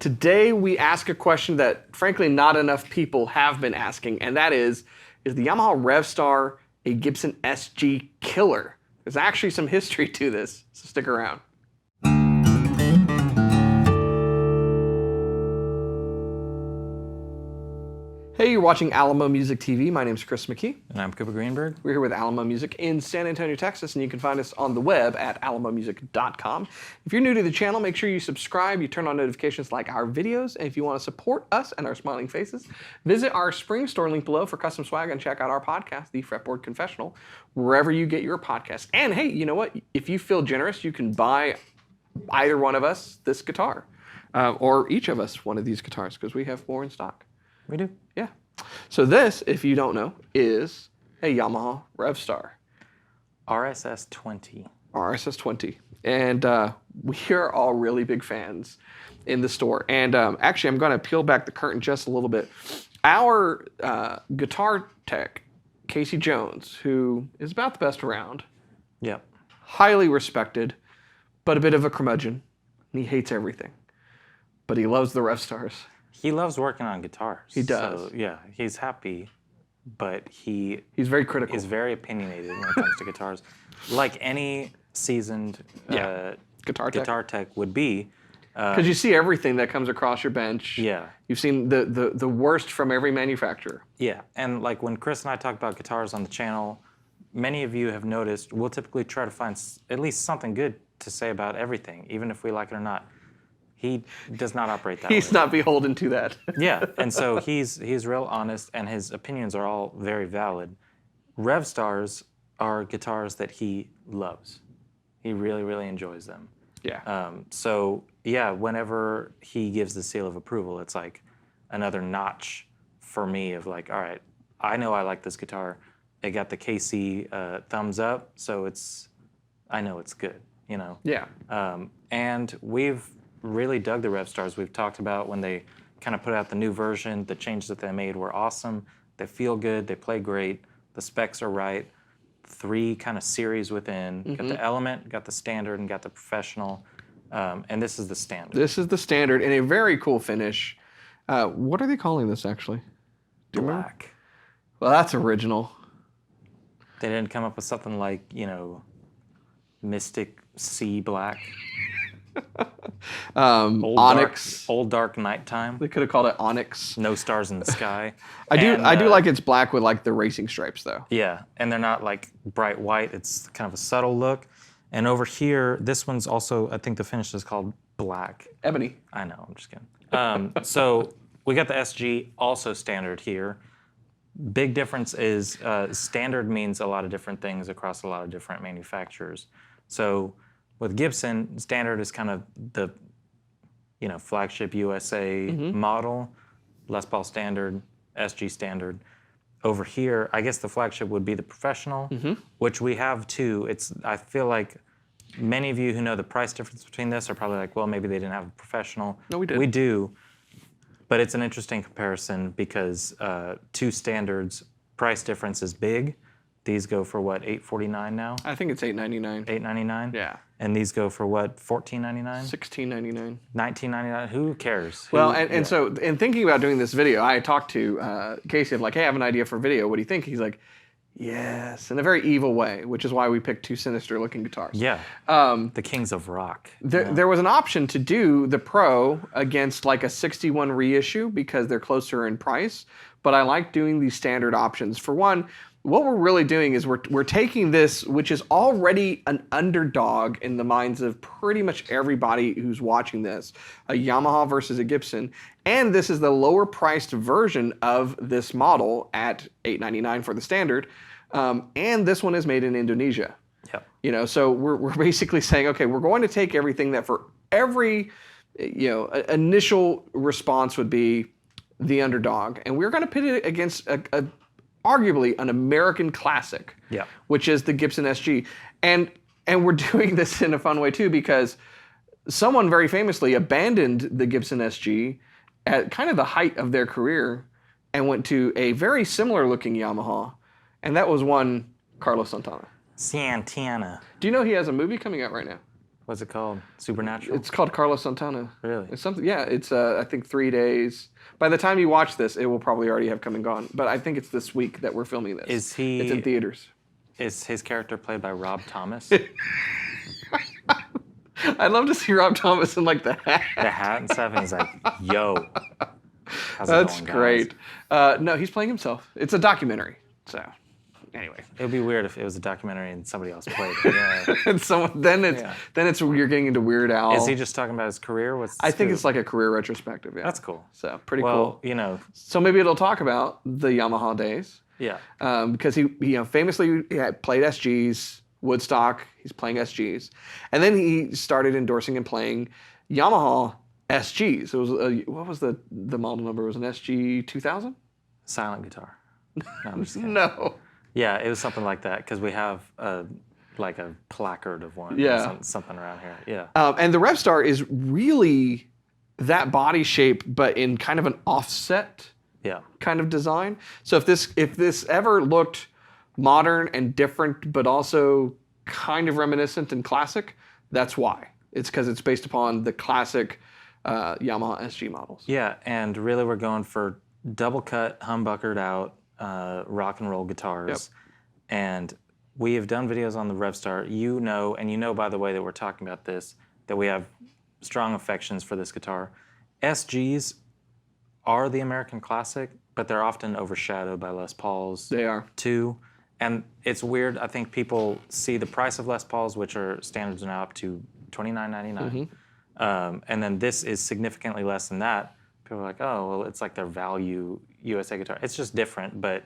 Today we ask a question that, frankly, not enough people have been asking, and that is the Yamaha Revstar a Gibson SG Killer? There's actually some history to this, so stick around. Hey, you're watching Alamo Music TV. My name's Chris McKee. And I'm Cooper Greenberg. We're here with Alamo Music in San Antonio, Texas, and you can find us on the web at alamomusic.com. If you're new to the channel, make sure you subscribe, you turn on notifications, like our videos, and if you want to support us and our smiling faces, visit our spring store link below for custom swag and check out our podcast, the Fretboard Confessional, wherever you get your podcasts. And hey, you know what? If you feel generous, you can buy either one of us this guitar, or each of us one of these guitars, because we have more in stock. We do. Yeah. So this, if you don't know, is a Yamaha Revstar. RSS 20. RSS 20. And we are all really big fans in the store. And actually, I'm going to peel back the curtain just a little bit. Our guitar tech, Casey Jones, who is about the best around. Yep. Highly respected, but a bit of a curmudgeon. And he hates everything. But he loves the Revstars. He loves working on guitars. He does. So, yeah, he's happy, but he's very critical. He's very opinionated when it comes to guitars. Like any seasoned guitar tech would be. Because you see everything that comes across your bench. Yeah. You've seen the worst from every manufacturer. Yeah, and like when Chris and I talk about guitars on the channel, many of you have noticed we'll typically try to find at least something good to say about everything, even if we like it or not. He does not operate that way. He's not beholden to that. Yeah, and so he's real honest, and his opinions are all very valid. Revstars are guitars that he loves. He really, really enjoys them. Yeah. So yeah, whenever he gives the seal of approval, it's like another notch for me of like, all right, I know I like this guitar. It got the KC thumbs up, so I know it's good, you know? Yeah. And we've really dug the Revstars. We've talked about when they kind of put out the new version, the changes that they made were awesome. They feel good, they play great, the specs are right. 3 kind of series within. Mm-hmm. Got the Element, got the Standard, and got the Professional. And this is the Standard. This is the Standard in a very cool finish. What are they calling this actually? Black. Well, that's original. They didn't come up with something like, you know, Mystic Sea Black. Onyx. Old dark nighttime. They could have called it Onyx. No stars in the sky. I do like it's black with like the racing stripes though. Yeah, and they're not like bright white. It's kind of a subtle look. And over here, this one's also, I think the finish is called black. Ebony. I know, I'm just kidding. So we got the SG, also Standard here. Big difference is Standard means a lot of different things across a lot of different manufacturers. So with Gibson, Standard is kind of the, you know, flagship USA model. Les Paul Standard, SG Standard. Over here, I guess the flagship would be the Professional, which we have too. I feel like many of you who know the price difference between this are probably like, well, maybe they didn't have a Professional. No, we did. We do, but it's an interesting comparison because 2 Standards, price difference is big. These go for what, $849 now? I think it's $899. $899? Yeah. And these go for what, $14.99? $16.99. $19.99? Who cares? Well, and so in thinking about doing this video, I talked to Casey. I'm like, hey, I have an idea for a video. What do you think? He's like, yes, in a very evil way, which is why we picked 2 sinister-looking guitars. Yeah. The kings of rock. There was an option to do the Pro against like a 61 reissue because they're closer in price, but I like doing these Standard options. For one, what we're really doing is we're taking this, which is already an underdog in the minds of pretty much everybody who's watching this, a Yamaha versus a Gibson, and this is the lower priced version of this model at $899 for the Standard, and this one is made in Indonesia. Yep. You know, so we're basically saying, okay, we're going to take everything that for every, you know, initial response would be the underdog, and we're going to pit it against arguably an American classic, which is the Gibson SG. And we're doing this in a fun way too because someone very famously abandoned the Gibson SG at kind of the height of their career and went to a very similar looking Yamaha, and that was one Carlos Santana. Santana. Do you know he has a movie coming out right now? What's it called? Supernatural? It's called Carlos Santana. Really? It's something. Yeah, it's I think 3 days. By the time you watch this, it will probably already have come and gone. But I think it's this week that we're filming this. Is he? It's in theaters. Is his character played by Rob Thomas? I'd love to see Rob Thomas in like the hat. The hat and stuff, and he's like, "Yo, how's it That's going, guys?" great. No, he's playing himself. It's a documentary. So, anyway. It would be weird if it was a documentary and somebody else played it. Yeah. And someone then it's you're getting into Weird Al. Is he just talking about his career? What's the I think scoop? it's like a career retrospective. Yeah. That's cool. So pretty Well, cool. So maybe it'll talk about the Yamaha days. yeah. Because he famously played SGs, Woodstock. He's playing SGs, and then he started endorsing and playing Yamaha SGs. It was what was the model number? It was an SG 2000. Silent guitar. No, I'm just kidding. No. Yeah, it was something like that because we have like a placard of one. Yeah. Something around here. Yeah. And the Revstar is really that body shape, but in kind of an offset Yeah. kind of design. So if this ever looked modern and different, but also kind of reminiscent and classic, that's why. It's because it's based upon the classic Yamaha SG models. Yeah, and really we're going for double cut, humbuckered out rock and roll guitars. Yep. And we have done videos on the Revstar. You know by the way that we're talking about this, that we have strong affections for this guitar. SGs are the American classic, but they're often overshadowed by Les Pauls. They are. Too. And it's weird, I think people see the price of Les Pauls, which are standards now up to $29.99. And then this is significantly less than that. People are like, oh, well, it's like their value USA guitar. It's just different, but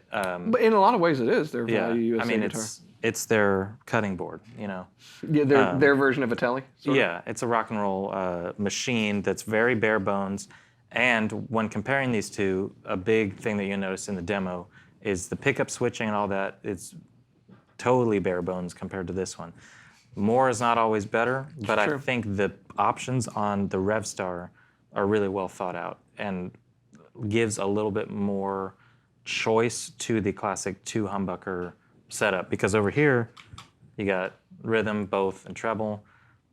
in a lot of ways it is their value USA guitar. it's their cutting board, you know. Yeah, their version of a Telly. Yeah, it's a rock and roll machine that's very bare bones. And when comparing these two, a big thing that you notice in the demo is the pickup switching and all that. It's totally bare bones compared to this one. More is not always better, but I think the options on the Revstar are really well thought out and gives a little bit more choice to the classic 2 humbucker setup. Because over here, you got rhythm, both, and treble.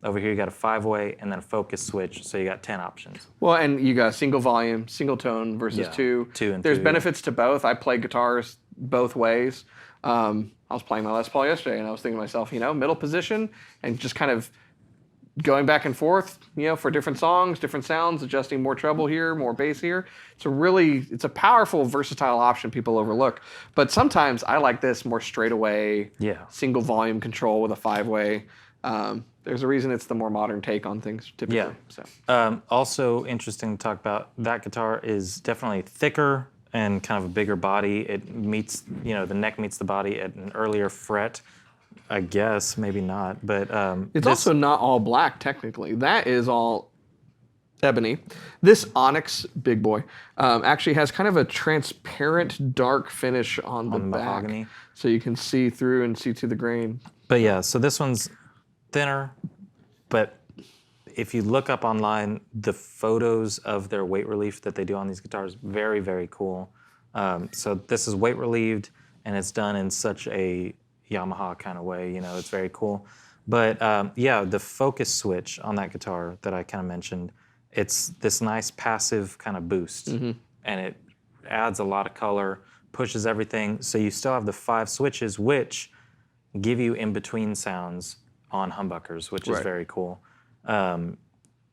Over here, you got a 5-way and then a focus switch, so you got 10 options. Well, and you got single volume, single tone versus 2. 2 and There's 2. benefits to both. I play guitars both ways. I was playing my Les Paul yesterday, and I was thinking to myself, middle position, and just kind of going back and forth, for different songs, different sounds, adjusting more treble here, more bass here. It's a powerful, versatile option people overlook. But sometimes I like this more straight away, single volume control with a 5-way. There's a reason it's the more modern take on things typically. Yeah. So. Also interesting to talk about, that guitar is definitely thicker and kind of a bigger body. It meets, the neck meets the body at an earlier fret. I guess, maybe not, but it's also not all black technically. That is all ebony. This Onyx big boy actually has kind of a transparent dark finish on the back, mahogany, so you can see through and see to the grain. But yeah, so this one's thinner, but if you look up online, the photos of their weight relief that they do on these guitars, very, very cool. So this is weight relieved, and it's done in such a Yamaha kind of way, it's very cool. But yeah, the focus switch on that guitar that I kind of mentioned, it's this nice passive kind of boost, and it adds a lot of color, pushes everything. So you still have the 5 switches, which give you in-between sounds on humbuckers, which is very cool. On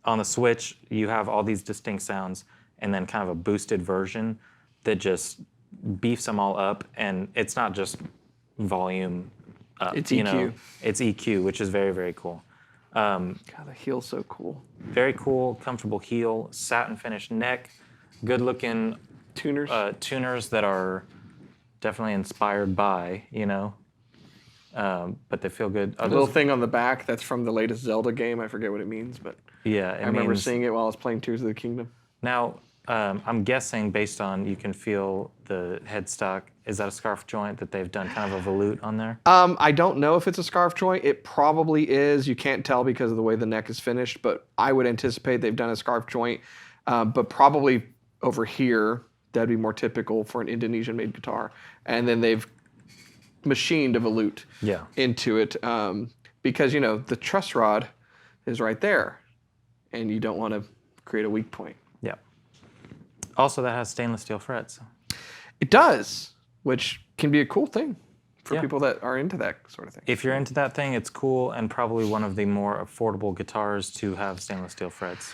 the switch, you have all these distinct sounds, and then kind of a boosted version that just beefs them all up, and it's not just volume up. It's EQ. It's EQ, which is very, very cool. God, the heel's so cool. Very cool, comfortable heel, satin finish neck, good looking tuners. Tuners that are definitely inspired by, but they feel good. A little thing on the back that's from the latest Zelda game. I forget what it means, but yeah, I remember seeing it while I was playing Tears of the Kingdom. Now, I'm guessing based on you can feel the headstock, is that a scarf joint that they've done kind of a volute on there? I don't know if it's a scarf joint. It probably is. You can't tell because of the way the neck is finished, but I would anticipate they've done a scarf joint. But probably over here, that'd be more typical for an Indonesian-made guitar. And then they've machined a volute into it because, the truss rod is right there, and you don't want to create a weak point. Yeah. Also, that has stainless steel frets. It does, which can be a cool thing for Yeah. people that are into that sort of thing. If you're into that thing, it's cool and probably one of the more affordable guitars to have stainless steel frets.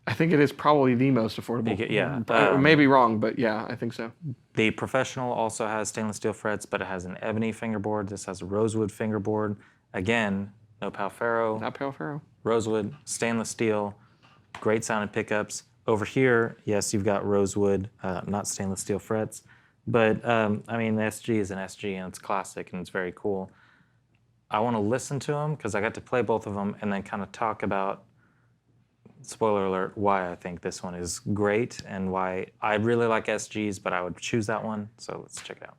I think it is probably the most affordable. Yeah. I may be wrong, but yeah, I think so. The Professional also has stainless steel frets, but it has an ebony fingerboard. This has a rosewood fingerboard. Again, no Palfaro. Not Palfaro. Rosewood, stainless steel, great sounding pickups. Over here, yes, you've got rosewood, not stainless steel frets. But, I mean, the SG is an SG, and it's classic, and it's very cool. I want to listen to them, because I got to play both of them, and then kind of talk about, spoiler alert, why I think this one is great, and why I really like SGs, but I would choose that one. So let's check it out.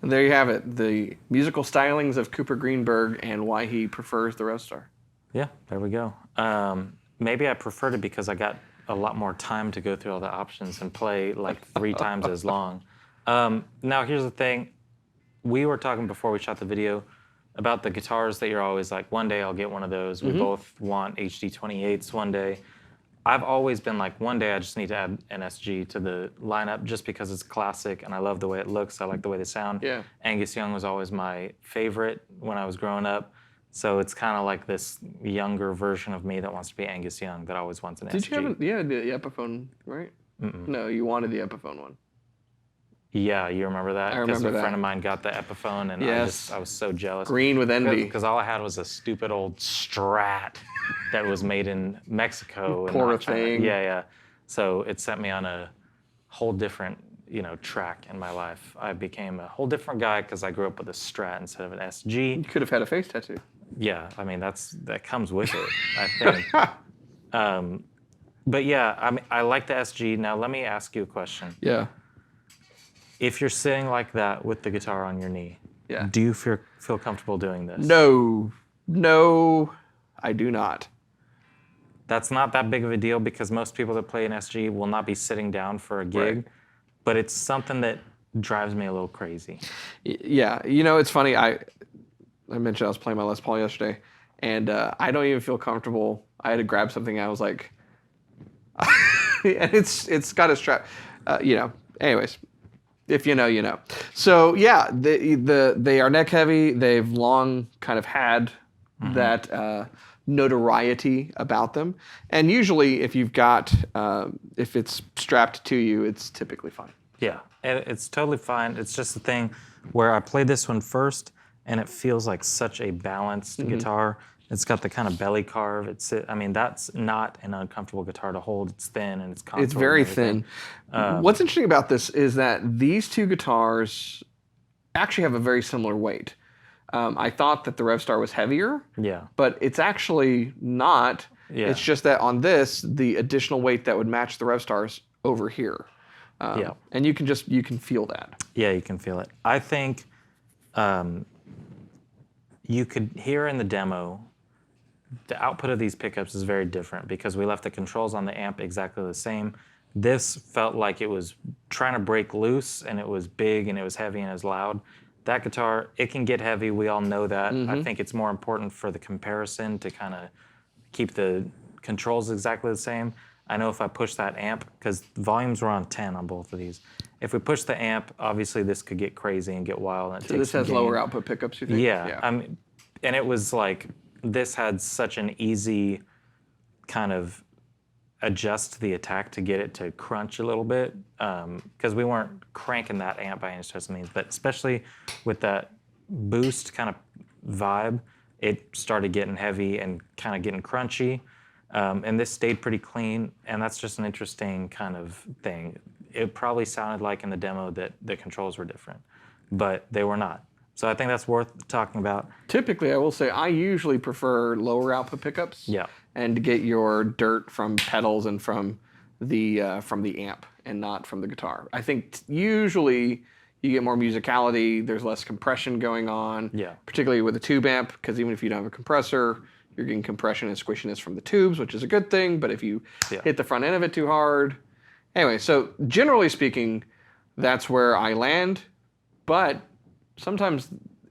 there you have it. The musical stylings of Cooper Greenberg and why he prefers the Revstar. Yeah, there we go. Maybe I preferred it because I got a lot more time to go through all the options and play like 3 times as long. Now, here's the thing. We were talking before we shot the video about the guitars that you're always like, one day I'll get one of those. We both want HD 28s one day. I've always been like, one day I just need to add an SG to the lineup just because it's classic and I love the way it looks. I like the way they sound. Yeah. Angus Young was always my favorite when I was growing up. So it's kind of like this younger version of me that wants to be Angus Young that always wants an SG. Did you have the Epiphone, right? No, you wanted the Epiphone one. Yeah, you remember that? I remember that. Because a friend of mine got the Epiphone, and Yes. I was so jealous. Green with envy. Because all I had was a stupid old Strat that was made in Mexico. and Poor not China. thing. Yeah. So it set me on a whole different, track in my life. I became a whole different guy because I grew up with a Strat instead of an SG. You could have had a face tattoo. Yeah, I mean that comes with it, I think. But yeah, I like the SG. Now let me ask you a question. Yeah. If you're sitting like that with the guitar on your knee, Yeah. do you feel comfortable doing this? No, I do not. That's not that big of a deal because most people that play an SG will not be sitting down for a gig, Right. but it's something that drives me a little crazy. Yeah, it's funny. I mentioned I was playing my Les Paul yesterday, and I don't even feel comfortable. I had to grab something. I was like, and it's got a strap. Anyways, if you know, you know. So yeah, they are neck heavy. They've long kind of had that notoriety about them, and usually if you've got if it's strapped to you, it's typically fine. Yeah, and it's totally fine. It's just the thing where I played this one first, and it feels like such a balanced guitar. It's got the kind of belly carve. That's not an uncomfortable guitar to hold. It's thin and it's comfortable. It's very thin. What's interesting about this is that these two guitars actually have a very similar weight. I thought that the Revstar was heavier, Yeah. but it's actually not. Yeah. It's just that on this, the additional weight that would match the Revstar's over here. Yeah. And you can feel that. Yeah, you can feel it. I think you could hear in the demo, the output of these pickups is very different because we left the controls on the amp exactly the same. This felt like it was trying to break loose, and it was big, and it was heavy, and it was loud. That guitar, it can get heavy. We all know that. I think it's more important for the comparison to kind of keep the controls exactly the same. I know if I push that amp, because the volumes were on 10 on both of these. If we push the amp, obviously this could get crazy and get wild. And So this has lower output pickups, you think? Yeah. And it was like, this had such an easy kind of adjust the attack to get it to crunch a little bit, because we weren't cranking that amp by any stretch of the means, but especially with that boost kind of vibe, it started getting heavy and kind of getting crunchy, and this stayed pretty clean, and that's just an interesting kind of thing. It probably sounded like in the demo that the controls were different, but they were not. So I think that's worth talking about. Typically, I will say I usually prefer lower output pickups. Yeah. And to get your dirt from pedals and from the amp and not from the guitar. I think usually you get more musicality. There's less compression going on. Yeah. Particularly with a tube amp, because even if you don't have a compressor, you're getting compression and squishiness from the tubes, which is a good thing. But if you hit the front end of it too hard, anyway. So generally speaking, that's where I land. But sometimes,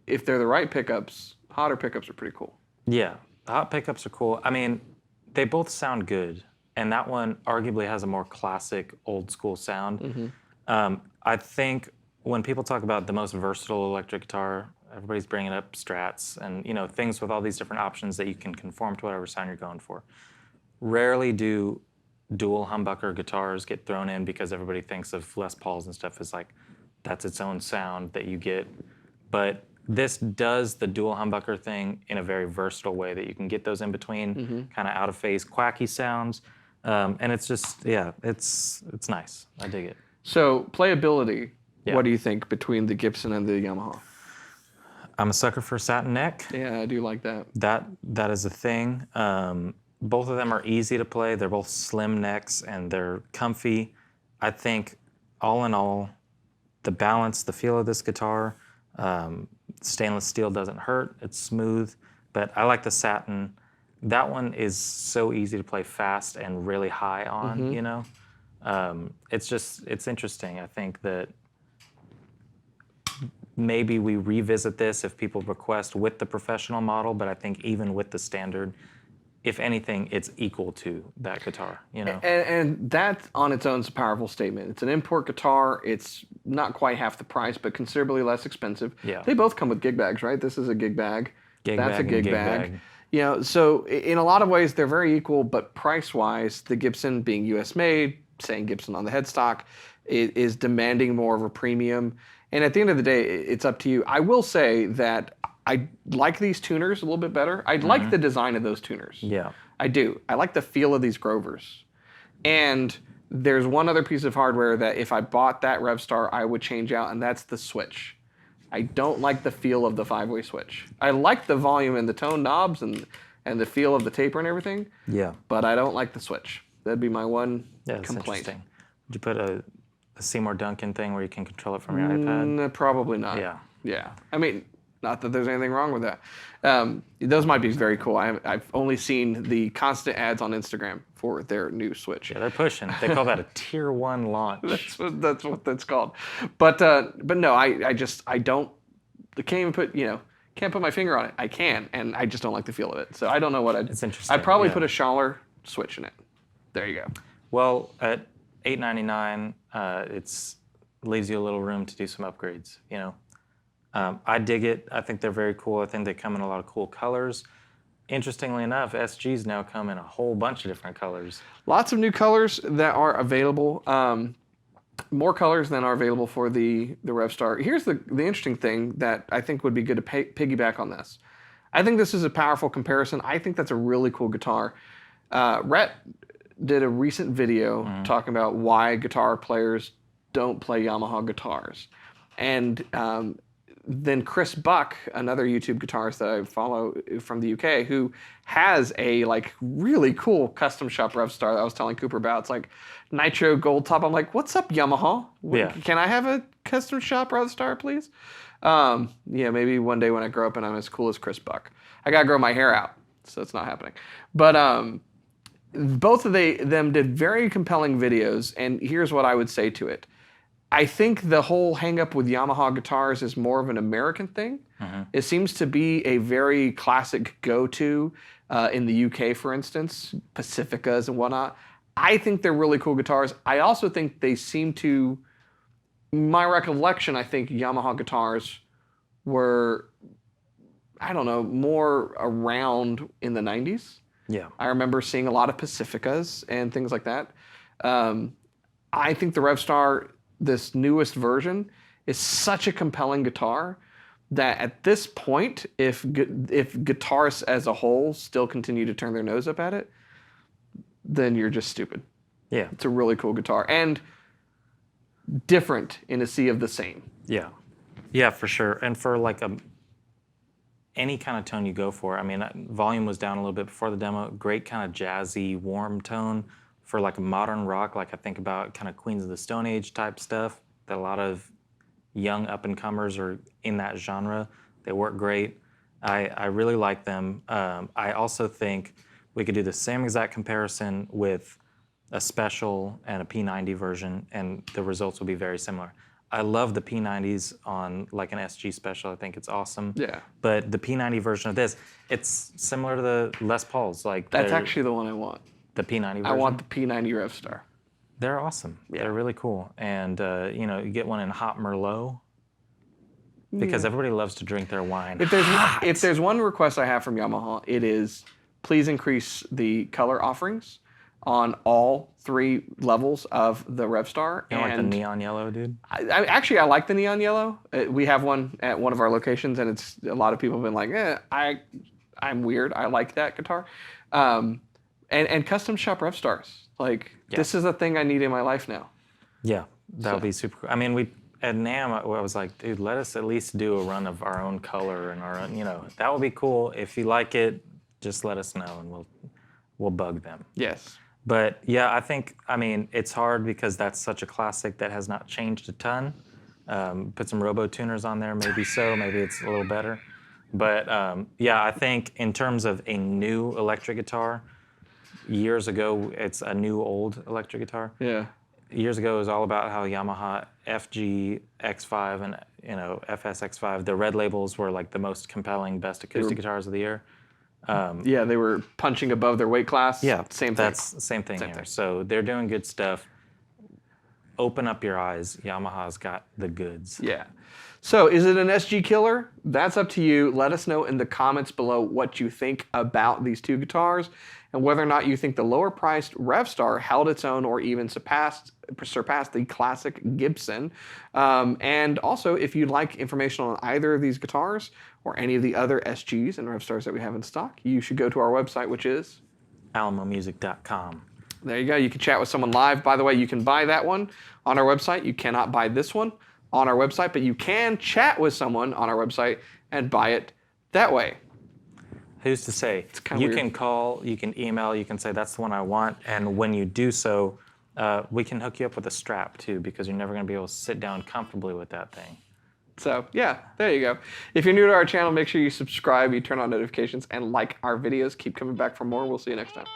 if they're the right pickups, hotter pickups are pretty cool. Yeah, the hot pickups are cool. I mean, they both sound good, and that one arguably has a more classic, old school sound. I think when people talk about the most versatile electric guitar, everybody's bringing up Strats and things with all these different options that you can conform to whatever sound you're going for. Rarely do dual humbucker guitars get thrown in because everybody thinks of Les Pauls and stuff as like, that's its own sound that you get. But this does the dual humbucker thing in a very versatile way that you can get those in between, kind of out of phase, quacky sounds. And it's just, it's nice. I dig it. So playability, what do you think between the Gibson and the Yamaha? I'm a sucker for satin neck. Yeah, I do like that. That is a thing. Both of them are easy to play. They're both slim necks and they're comfy. I think all in all, the balance, the feel of this guitar, Stainless steel doesn't hurt. It's smooth. But I like the satin. That one is so easy to play fast and really high on, you know? It's interesting. I think that maybe we revisit this if people request with the professional model, but I think even with the standard, if anything, it's equal to that guitar, you know? And that on its own is a powerful statement. It's an import guitar. It's not quite half the price, but considerably less expensive. Yeah. They both come with gig bags, right? This is a gig bag. That's a and gig bag. You know, so in a lot of ways, they're very equal, but price-wise, the Gibson being U.S. made, saying Gibson on the headstock, is demanding more of a premium. And at the end of the day, it's up to you. I will say that I like these tuners a little bit better. I like the design of those tuners. Yeah. I do. I like the feel of these Grovers. And there's one other piece of hardware that if I bought that Revstar, I would change out, and that's the switch. I don't like the feel of the 5-way switch. I like the volume and the tone knobs and the feel of the taper and everything. Yeah. But I don't like the switch. That'd be my one That's complaint. interesting. Would you put a Seymour Duncan thing where you can control it from your iPad? Probably not. Yeah. Yeah. I mean, not that there's anything wrong with that. Those might be very cool. I've only seen the constant ads on Instagram for their new Switch. Yeah, they're pushing. They call that a tier 1 launch. That's what that's called. But no, I can't even put can't put my finger on it. I can, and I just don't like the feel of it. So I don't know what I'd. It's interesting. I'd probably put a Schaller switch in it. There you go. Well, at $899, it's leaves you a little room to do some upgrades. You know, I dig it. I think they're very cool. I think they come in a lot of cool colors. Interestingly enough, SGs now come in a whole bunch of different colors. Lots of new colors that are available. More colors than are available for the Revstar. Here's the interesting thing that I think would be good to piggyback on this. I think this is a powerful comparison. I think that's a really cool guitar. Rhett did a recent video talking about why guitar players don't play Yamaha guitars. And then Chris Buck, another YouTube guitarist that I follow from the UK, who has a really cool custom shop Revstar that I was telling Cooper about. It's like nitro gold top. I'm like, what's up, Yamaha? Yeah. Can I have a custom shop Revstar, please? Yeah, maybe one day when I grow up and I'm as cool as Chris Buck. I gotta grow my hair out, so it's not happening. But both of them did very compelling videos, and here's what I would say to it. I think the whole hang-up with Yamaha guitars is more of an American thing. It seems to be a very classic go-to in the UK, for instance, Pacificas and whatnot. I think they're really cool guitars. I also think they seem to, my recollection, I think Yamaha guitars were, I don't know, more around in the 90s. Yeah. I remember seeing a lot of Pacificas and things like that. I think the Revstar, this newest version, is such a compelling guitar that at this point, if guitarists as a whole still continue to turn their nose up at it, then you're just stupid. Yeah. It's a really cool guitar and different in a sea of the same. Yeah. Yeah, for sure. And for any kind of tone you go for, I mean, volume was down a little bit before the demo. Great kind of jazzy, warm tone. For a modern rock, I think about kind of Queens of the Stone Age type stuff, that a lot of young up-and-comers are in that genre. They work great. I really like them. I also think we could do the same exact comparison with a Special and a P90 version, and the results will be very similar. I love the P90s on an SG Special. I think it's awesome. Yeah. But the P90 version of this, it's similar to the Les Pauls. That's actually the one I want. The P90 version? I want the P90 Revstar. They're awesome. Yeah. They're really cool. And, you get one in hot Merlot because everybody loves to drink their wine hot. If there's one request I have from Yamaha, it is please increase the color offerings on all 3 levels of the Revstar. You don't like the neon yellow, dude? I like the neon yellow. We have one at one of our locations, and it's a lot of people have been like, I'm weird. I like that guitar. And custom shop Revstars. This is a thing I need in my life now. Yeah, that would be super cool. I mean, at NAMM, I was like, dude, let us at least do a run of our own color and our own, that would be cool. If you like it, just let us know and we'll bug them. Yes. But yeah, I think, it's hard because that's such a classic that has not changed a ton. Put some robo tuners on there, maybe so, maybe it's a little better. But yeah, I think in terms of a new electric guitar, years ago, it's a new old electric guitar. Yeah. Years ago, it was all about how Yamaha FG X5 and FS X5, the red labels were like the most compelling, best acoustic guitars of the year. Yeah, they were punching above their weight class. Yeah, same thing. that's same thing here. So they're doing good stuff. Open up your eyes. Yamaha's got the goods. Yeah. So is it an SG Killer? That's up to you. Let us know in the comments below what you think about these two guitars and whether or not you think the lower priced Revstar held its own or even surpassed the classic Gibson. And also, if you'd like information on either of these guitars or any of the other SGs and Revstars that we have in stock, you should go to our website, which is alamomusic.com. There you go. You can chat with someone live. By the way, you can buy that one on our website. You cannot buy this one on our website, but you can chat with someone on our website and buy it that way. Who's to say? You can call, you can email, you can say that's the one I want, and when you do so, we can hook you up with a strap too, because you're never going to be able to sit down comfortably with that thing. So yeah, there you go. If you're new to our channel, make sure you subscribe, you turn on notifications, and like our videos. Keep coming back for more. We'll see you next time.